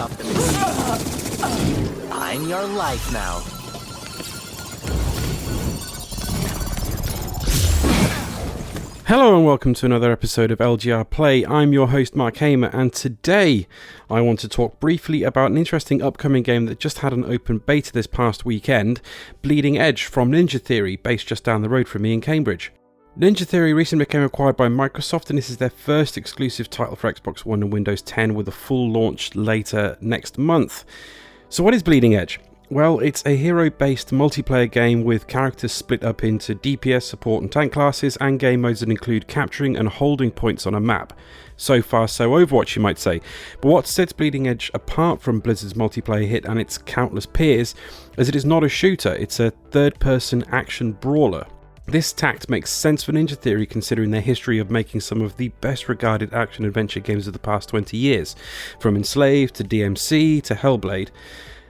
stop them exceeding. I'm your life now. Hello and welcome to another episode of LGR Play. I'm your host Mark Hamer, and today I want to talk briefly about an interesting upcoming game that just had an open beta this past weekend, Bleeding Edge from Ninja Theory, based just down the road from me in Cambridge. Ninja Theory recently became acquired by Microsoft, and this is their first exclusive title for Xbox One and Windows 10 with a full launch later next month. So what is Bleeding Edge? Well, it's a hero-based multiplayer game with characters split up into DPS, support and tank classes, and game modes that include capturing and holding points on a map. So far, so Overwatch, you might say. But what sets Bleeding Edge apart from Blizzard's multiplayer hit and its countless peers is it is not a shooter, it's a third-person action brawler. This tact makes sense for Ninja Theory considering their history of making some of the best regarded action-adventure games of the past 20 years, from Enslaved to DMC to Hellblade.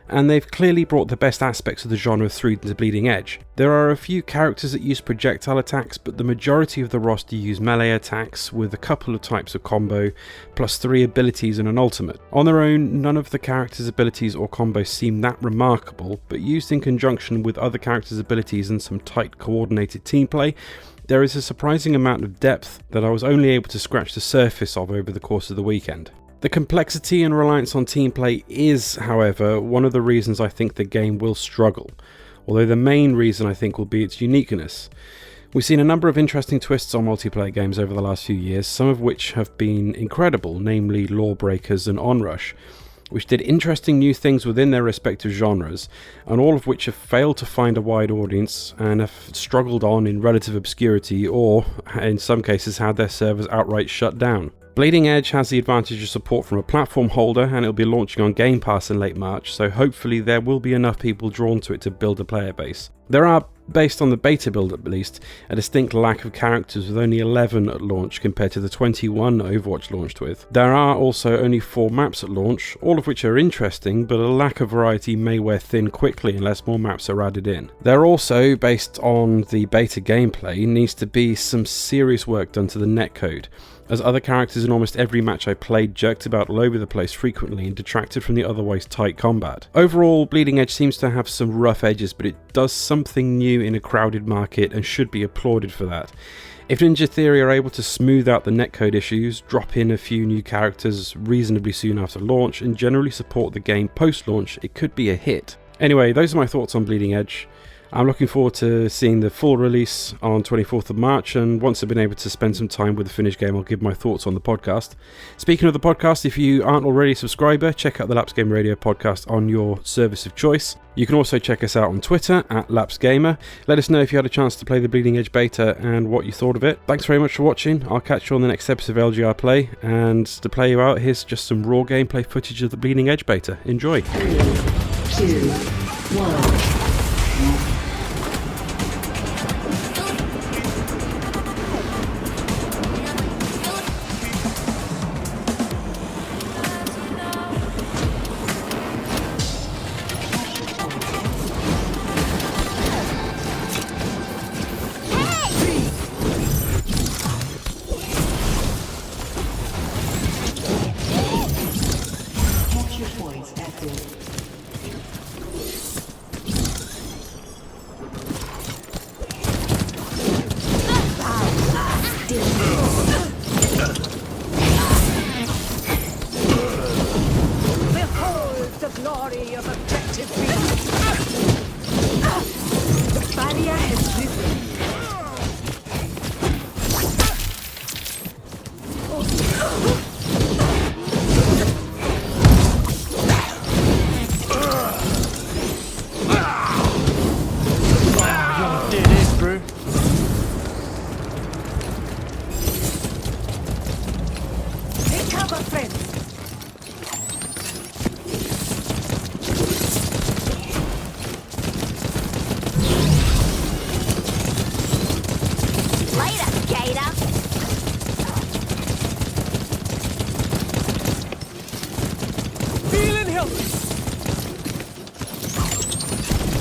And they've clearly brought the best aspects of the genre through to Bleeding Edge. There are a few characters that use projectile attacks, but the majority of the roster use melee attacks with a couple of types of combo, plus 3 abilities and an ultimate. On their own, none of the characters' abilities or combos seem that remarkable, but used in conjunction with other characters' abilities and some tight coordinated team play, there is a surprising amount of depth that I was only able to scratch the surface of over the course of the weekend. The complexity and reliance on team play is, however, one of the reasons I think the game will struggle, although the main reason I think will be its uniqueness. We've seen a number of interesting twists on multiplayer games over the last few years, some of which have been incredible, namely Lawbreakers and Onrush, which did interesting new things within their respective genres, and all of which have failed to find a wide audience and have struggled on in relative obscurity or, in some cases, had their servers outright shut down. Bleeding Edge has the advantage of support from a platform holder, and it'll be launching on Game Pass in late March, so hopefully there will be enough people drawn to it to build a player base. There are, based on the beta build at least, a distinct lack of characters with only 11 at launch compared to the 21 Overwatch launched with. There are also only 4 maps at launch, all of which are interesting, but a lack of variety may wear thin quickly unless more maps are added in. There also, based on the beta gameplay, needs to be some serious work done to the netcode, as other characters in almost every match I played jerked about all over the place frequently and detracted from the otherwise tight combat. Overall, Bleeding Edge seems to have some rough edges, but it does something new in a crowded market and should be applauded for that. If Ninja Theory are able to smooth out the netcode issues, drop in a few new characters reasonably soon after launch, and generally support the game post-launch, it could be a hit. Anyway, those are my thoughts on Bleeding Edge. I'm looking forward to seeing the full release on 24th of March, and once I've been able to spend some time with the finished game, I'll give my thoughts on the podcast. Speaking of the podcast, if you aren't already a subscriber, check out the Lapsed Gamer Radio podcast on your service of choice. You can also check us out on Twitter at Lapsed Gamer. Let us know if you had a chance to play the Bleeding Edge beta and what you thought of it. Thanks very much for watching. I'll catch you on the next episode of LGR Play, and to play you out, here's just some raw gameplay footage of the Bleeding Edge beta. Enjoy. 3, 2, 1. Glory of objective B. The barrier has risen. You did it, bro. Take cover, friends.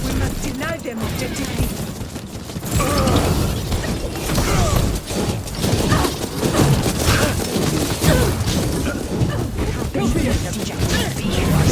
We must deny them objectively. Don't be an objective.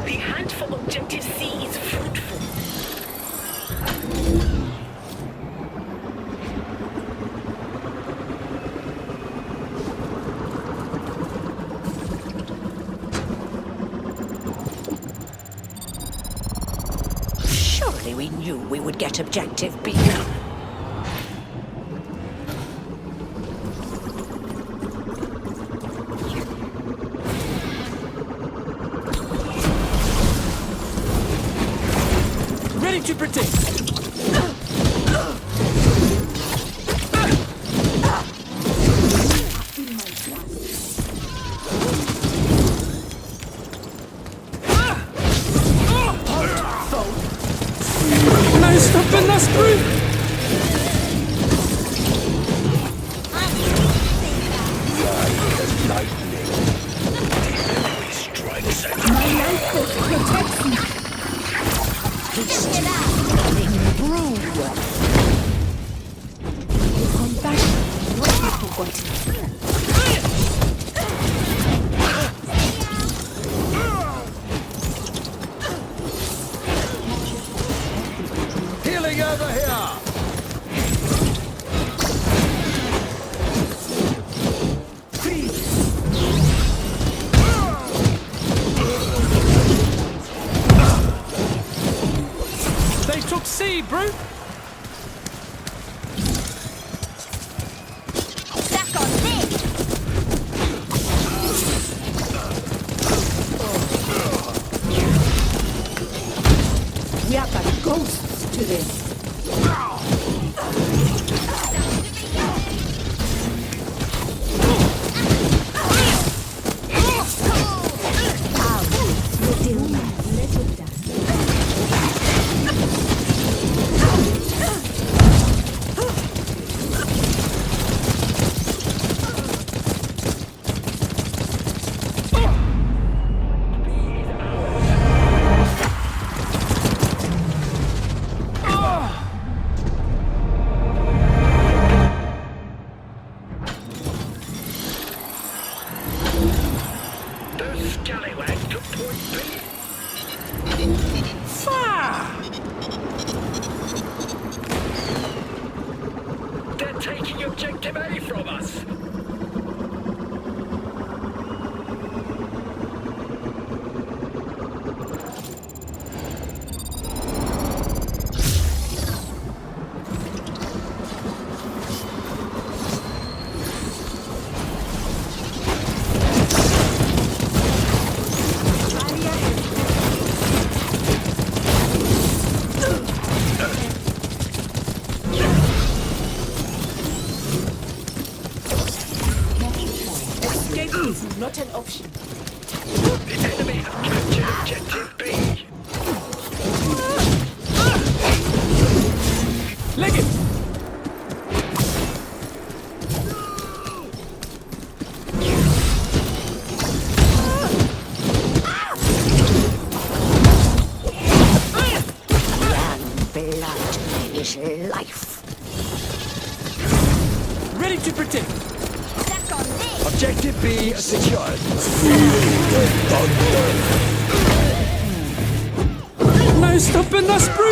The hunt for Objective C is fruitful. Surely we knew we would get Objective B. Ready to protect. No stopping us, bro! Healing over here. They took C, bro! Back on this! We are but ghosts to this. Those scallywags took point B. They're taking Objective A from us. Escape is not an option. The enemy have captured Objective B. Leg it! Young blood is life. Ready to protect! Back on this! Objective B secured. No stopping us, bro!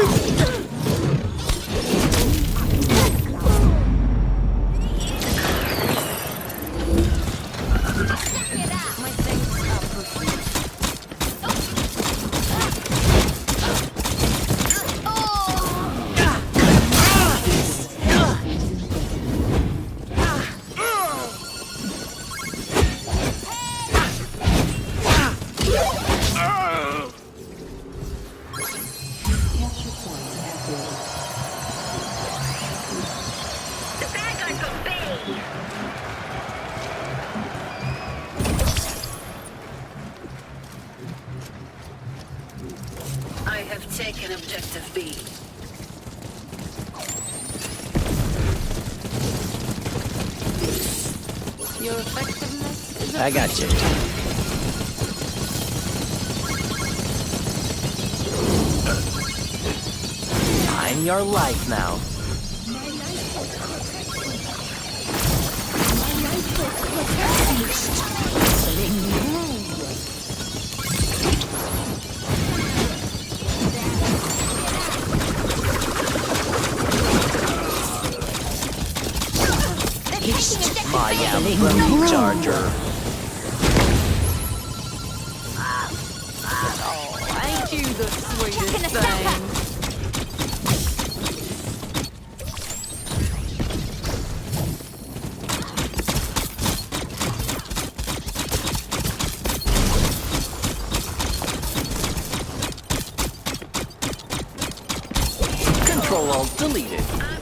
I have taken Objective B. Your effectiveness is I got you. I'm your life now. My Amber Charger. Ain't you the sweetest thing? Control Alt deleted.